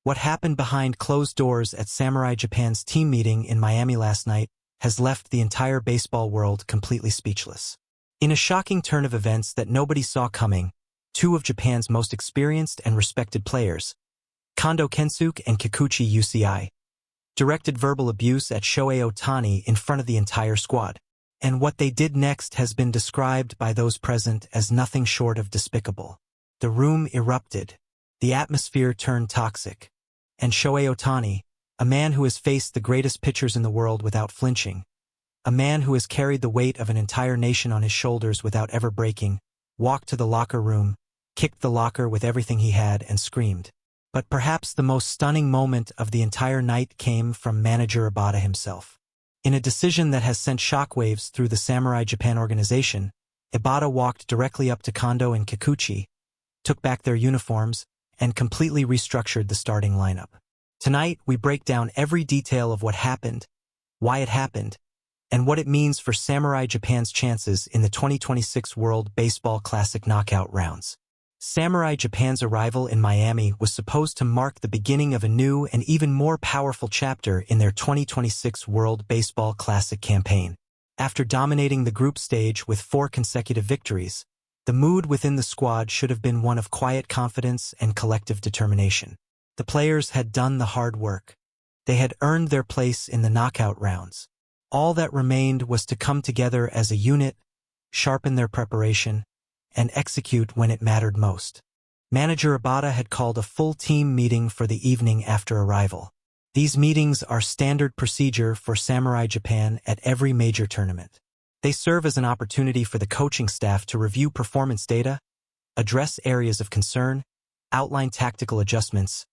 What happened behind closed doors at Samurai Japan's team meeting in Miami last night has left the entire baseball world completely speechless. In a shocking turn of events that nobody saw coming, two of Japan's most experienced and respected players, Kondo Kensuke and Kikuchi Yusei, directed verbal abuse at Shohei Ohtani in front of the entire squad. And what they did next has been described by those present as nothing short of despicable. The room erupted. The atmosphere turned toxic. And Shohei Ohtani, a man who has faced the greatest pitchers in the world without flinching, a man who has carried the weight of an entire nation on his shoulders without ever breaking, walked to the locker room, kicked the locker with everything he had, and screamed. But perhaps the most stunning moment of the entire night came from Manager Ibata himself. In a decision that has sent shockwaves through the Samurai Japan organization, Ibata walked directly up to Kondo and Kikuchi, took back their uniforms, and completely restructured the starting lineup. Tonight, we break down every detail of what happened, why it happened, and what it means for Samurai Japan's chances in the 2026 World Baseball Classic knockout rounds. Samurai Japan's arrival in Miami was supposed to mark the beginning of a new and even more powerful chapter in their 2026 World Baseball Classic campaign. After dominating the group stage with 4 consecutive victories, the mood within the squad should have been one of quiet confidence and collective determination. The players had done the hard work. They had earned their place in the knockout rounds. All that remained was to come together as a unit, sharpen their preparation, and execute when it mattered most. Manager Ibata had called a full team meeting for the evening after arrival. These meetings are standard procedure for Samurai Japan at every major tournament. They serve as an opportunity for the coaching staff to review performance data, address areas of concern, outline tactical adjustments,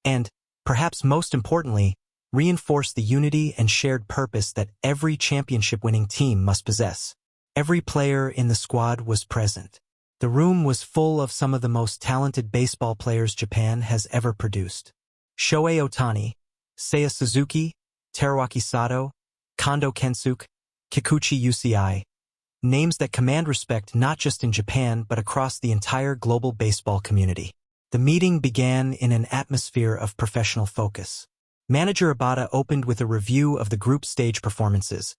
and, perhaps most importantly, reinforce the unity and shared purpose that every championship-winning team must possess. Every player in the squad was present. The room was full of some of the most talented baseball players Japan has ever produced. Shohei Ohtani, Seiya Suzuki, Teruaki Sato, Kondo Kensuke, Kikuchi Yusei, names that command respect not just in Japan but across the entire global baseball community. The meeting began in an atmosphere of professional focus. Manager Ibata opened with a review of the group stage performances,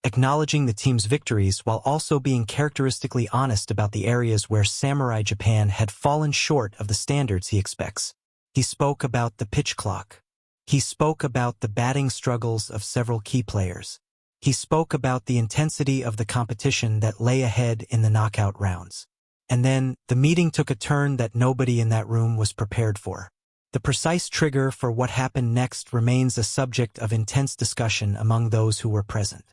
acknowledging the team's victories while also being characteristically honest about the areas where Samurai Japan had fallen short of the standards he expects. He spoke about the pitch clock. He spoke about the batting struggles of several key players. He spoke about the intensity of the competition that lay ahead in the knockout rounds. And then, the meeting took a turn that nobody in that room was prepared for. The precise trigger for what happened next remains a subject of intense discussion among those who were present.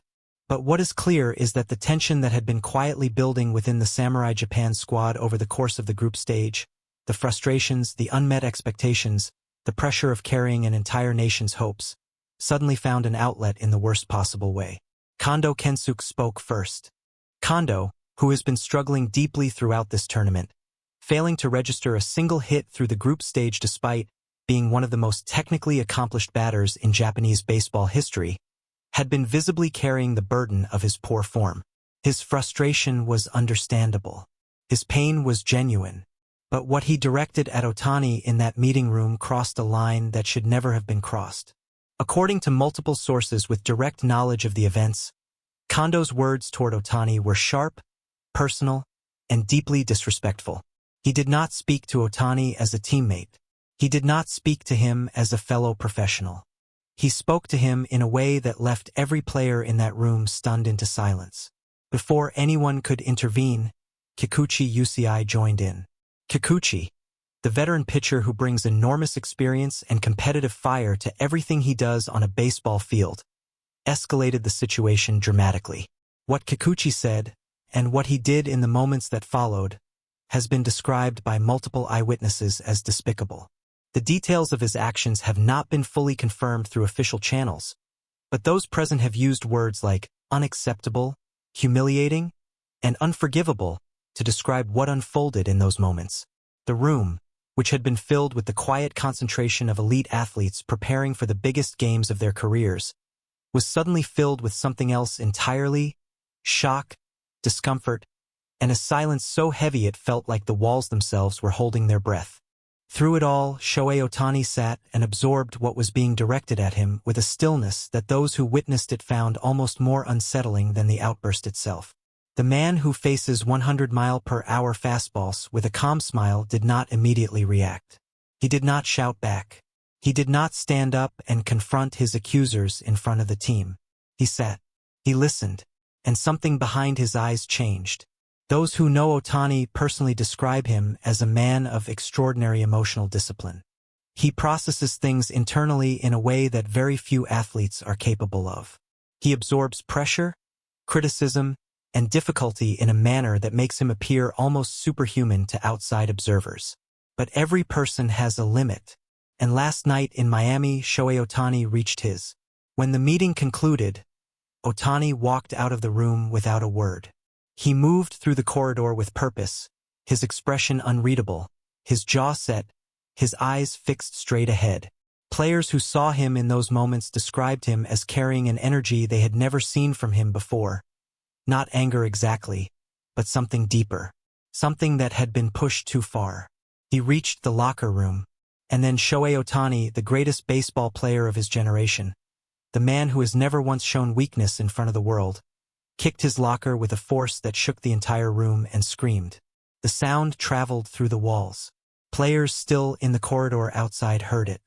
But what is clear is that the tension that had been quietly building within the Samurai Japan squad over the course of the group stage, the frustrations, the unmet expectations, the pressure of carrying an entire nation's hopes, suddenly found an outlet in the worst possible way. Kondo Kensuke spoke first. Kondo, who has been struggling deeply throughout this tournament, failing to register a single hit through the group stage despite being one of the most technically accomplished batters in Japanese baseball history, had been visibly carrying the burden of his poor form. His frustration was understandable. His pain was genuine. But what he directed at Otani in that meeting room crossed a line that should never have been crossed. According to multiple sources with direct knowledge of the events, Kondo's words toward Otani were sharp, personal, and deeply disrespectful. He did not speak to Otani as a teammate. He did not speak to him as a fellow professional. He spoke to him in a way that left every player in that room stunned into silence. Before anyone could intervene, Kikuchi Yusei joined in. Kikuchi, the veteran pitcher who brings enormous experience and competitive fire to everything he does on a baseball field, escalated the situation dramatically. What Kikuchi said, and what he did in the moments that followed, has been described by multiple eyewitnesses as despicable. The details of his actions have not been fully confirmed through official channels, but those present have used words like unacceptable, humiliating, and unforgivable to describe what unfolded in those moments. The room, which had been filled with the quiet concentration of elite athletes preparing for the biggest games of their careers, was suddenly filled with something else entirely: shock, discomfort, and a silence so heavy it felt like the walls themselves were holding their breath. Through it all, Shohei Ohtani sat and absorbed what was being directed at him with a stillness that those who witnessed it found almost more unsettling than the outburst itself. The man who faces 100-mile-per-hour fastballs with a calm smile did not immediately react. He did not shout back. He did not stand up and confront his accusers in front of the team. He sat. He listened. And something behind his eyes changed. Those who know Otani personally describe him as a man of extraordinary emotional discipline. He processes things internally in a way that very few athletes are capable of. He absorbs pressure, criticism, and difficulty in a manner that makes him appear almost superhuman to outside observers. But every person has a limit, and last night in Miami, Shohei Ohtani reached his. When the meeting concluded, Otani walked out of the room without a word. He moved through the corridor with purpose, his expression unreadable, his jaw set, his eyes fixed straight ahead. Players who saw him in those moments described him as carrying an energy they had never seen from him before. Not anger exactly, but something deeper, something that had been pushed too far. He reached the locker room, and then Shohei Ohtani, the greatest baseball player of his generation, the man who has never once shown weakness in front of the world, kicked his locker with a force that shook the entire room and screamed. The sound traveled through the walls. Players still in the corridor outside heard it.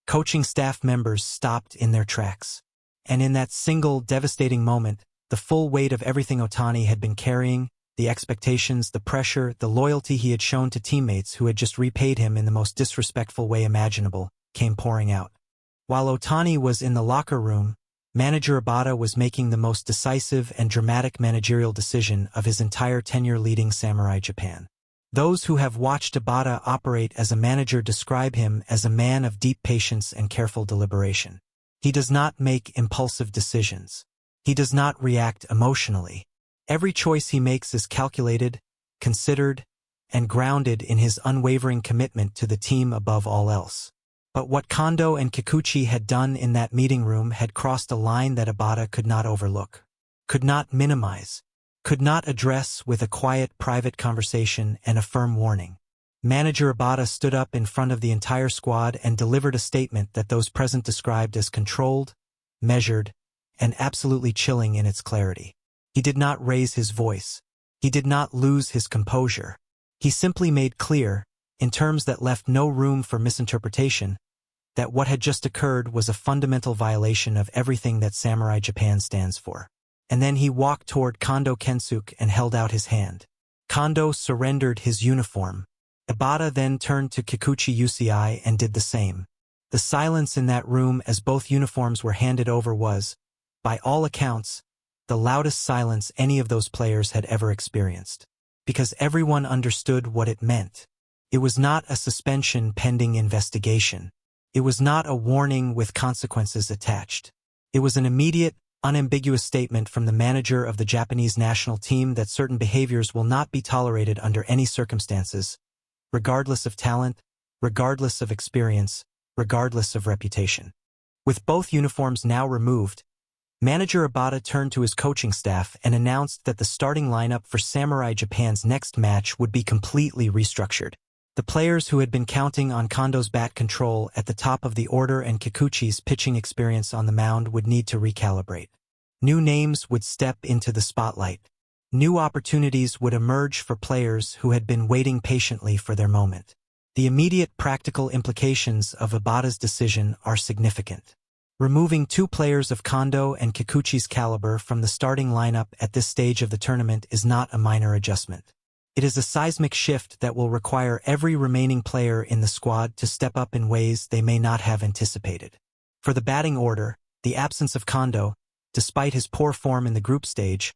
Coaching staff members stopped in their tracks. And in that single devastating moment, the full weight of everything Otani had been carrying, the expectations, the pressure, the loyalty he had shown to teammates who had just repaid him in the most disrespectful way imaginable, came pouring out. While Otani was in the locker room, Manager Ibata was making the most decisive and dramatic managerial decision of his entire tenure leading Samurai Japan. Those who have watched Ibata operate as a manager describe him as a man of deep patience and careful deliberation. He does not make impulsive decisions. He does not react emotionally. Every choice he makes is calculated, considered, and grounded in his unwavering commitment to the team above all else. But what Kondo and Kikuchi had done in that meeting room had crossed a line that Ibata could not overlook, could not minimize, could not address with a quiet, private conversation and a firm warning. Manager Ibata stood up in front of the entire squad and delivered a statement that those present described as controlled, measured, and absolutely chilling in its clarity. He did not raise his voice. He did not lose his composure. He simply made clear, in terms that left no room for misinterpretation, that what had just occurred was a fundamental violation of everything that Samurai Japan stands for. And then he walked toward Kondo Kensuke and held out his hand. Kondo surrendered his uniform. Ibata then turned to Kikuchi Yusei and did the same. The silence in that room as both uniforms were handed over was, by all accounts, the loudest silence any of those players had ever experienced. Because everyone understood what it meant. It was not a suspension pending investigation. It was not a warning with consequences attached. It was an immediate, unambiguous statement from the manager of the Japanese national team that certain behaviors will not be tolerated under any circumstances, regardless of talent, regardless of experience, regardless of reputation. With both uniforms now removed, Manager Ibata turned to his coaching staff and announced that the starting lineup for Samurai Japan's next match would be completely restructured. The players who had been counting on Kondo's bat control at the top of the order and Kikuchi's pitching experience on the mound would need to recalibrate. New names would step into the spotlight. New opportunities would emerge for players who had been waiting patiently for their moment. The immediate practical implications of Ibata's decision are significant. Removing two players of Kondo and Kikuchi's caliber from the starting lineup at this stage of the tournament is not a minor adjustment. It is a seismic shift that will require every remaining player in the squad to step up in ways they may not have anticipated. For the batting order, the absence of Kondo, despite his poor form in the group stage,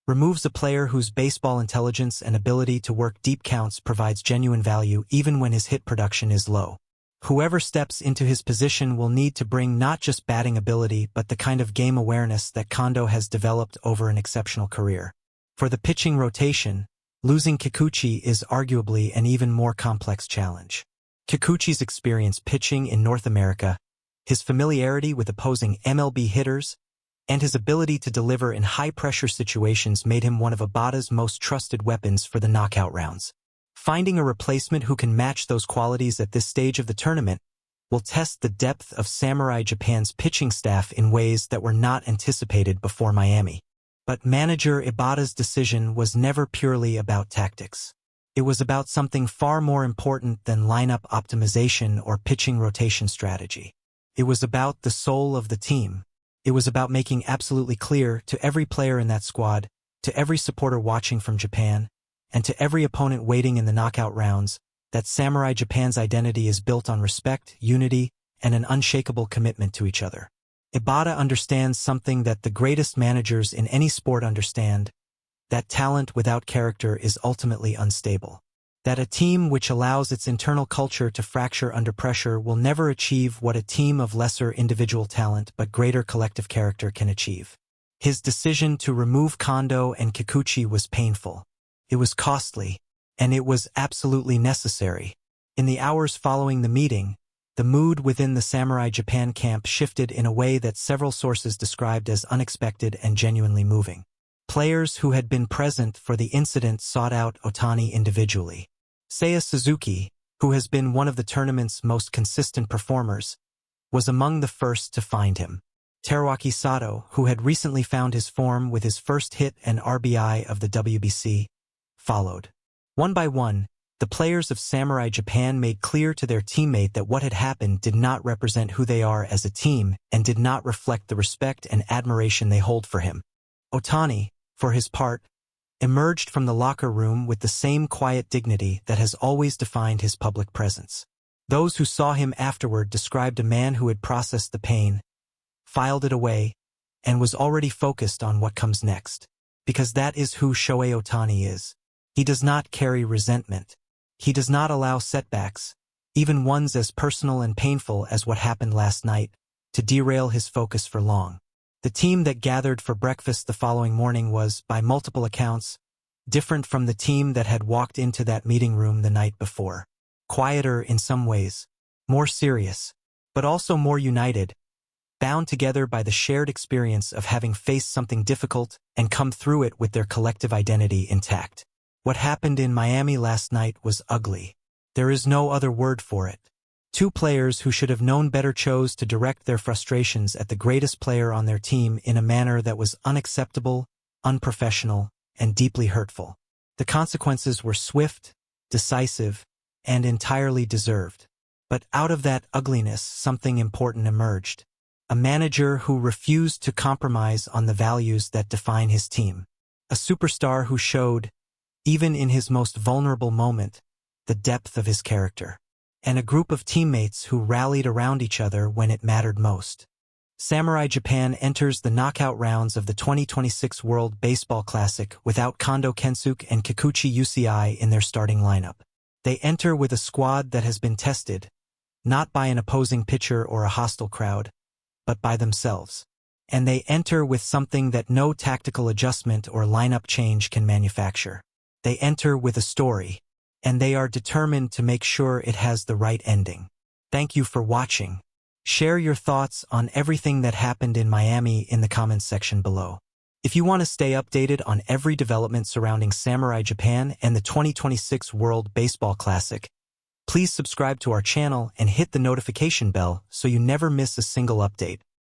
removes a player whose baseball intelligence and ability to work deep counts provides genuine value even when his hit production is low. Whoever steps into his position will need to bring not just batting ability but the kind of game awareness that Kondo has developed over an exceptional career. For the pitching rotation, losing Kikuchi is arguably an even more complex challenge. Kikuchi's experience pitching in North America, his familiarity with opposing MLB hitters, and his ability to deliver in high-pressure situations made him one of Ibata's most trusted weapons for the knockout rounds. Finding a replacement who can match those qualities at this stage of the tournament will test the depth of Samurai Japan's pitching staff in ways that were not anticipated before Miami. But Manager Ibata's decision was never purely about tactics. It was about something far more important than lineup optimization or pitching rotation strategy. It was about the soul of the team. It was about making absolutely clear to every player in that squad, to every supporter watching from Japan, and to every opponent waiting in the knockout rounds, that Samurai Japan's identity is built on respect, unity, and an unshakable commitment to each other. Ibata understands something that the greatest managers in any sport understand, that talent without character is ultimately unstable. That a team which allows its internal culture to fracture under pressure will never achieve what a team of lesser individual talent but greater collective character can achieve. His decision to remove Kondo and Kikuchi was painful. It was costly, and it was absolutely necessary. In the hours following the meeting, the mood within the Samurai Japan camp shifted in a way that several sources described as unexpected and genuinely moving. Players who had been present for the incident sought out Otani individually. Seiya Suzuki, who has been one of the tournament's most consistent performers, was among the first to find him. Teruaki Sato, who had recently found his form with his first hit and RBI of the WBC, followed. One by one, the players of Samurai Japan made clear to their teammate that what had happened did not represent who they are as a team and did not reflect the respect and admiration they hold for him. Otani, for his part, emerged from the locker room with the same quiet dignity that has always defined his public presence. Those who saw him afterward described a man who had processed the pain, filed it away, and was already focused on what comes next. Because that is who Shohei Ohtani is. He does not carry resentment. He does not allow setbacks, even ones as personal and painful as what happened last night, to derail his focus for long. The team that gathered for breakfast the following morning was, by multiple accounts, different from the team that had walked into that meeting room the night before. Quieter in some ways, more serious, but also more united, bound together by the shared experience of having faced something difficult and come through it with their collective identity intact. What happened in Miami last night was ugly. There is no other word for it. Two players who should have known better chose to direct their frustrations at the greatest player on their team in a manner that was unacceptable, unprofessional, and deeply hurtful. The consequences were swift, decisive, and entirely deserved. But out of that ugliness, something important emerged. A manager who refused to compromise on the values that define his team. A superstar who showed, even in his most vulnerable moment, the depth of his character. And a group of teammates who rallied around each other when it mattered most. Samurai Japan enters the knockout rounds of the 2026 World Baseball Classic without Kondo Kensuke and Kikuchi Yusei in their starting lineup. They enter with a squad that has been tested, not by an opposing pitcher or a hostile crowd, but by themselves. And they enter with something that no tactical adjustment or lineup change can manufacture. They enter with a story, and they are determined to make sure it has the right ending. Thank you for watching. Share your thoughts on everything that happened in Miami in the comments section below. If you want to stay updated on every development surrounding Samurai Japan and the 2026 World Baseball Classic, please subscribe to our channel and hit the notification bell so you never miss a single update.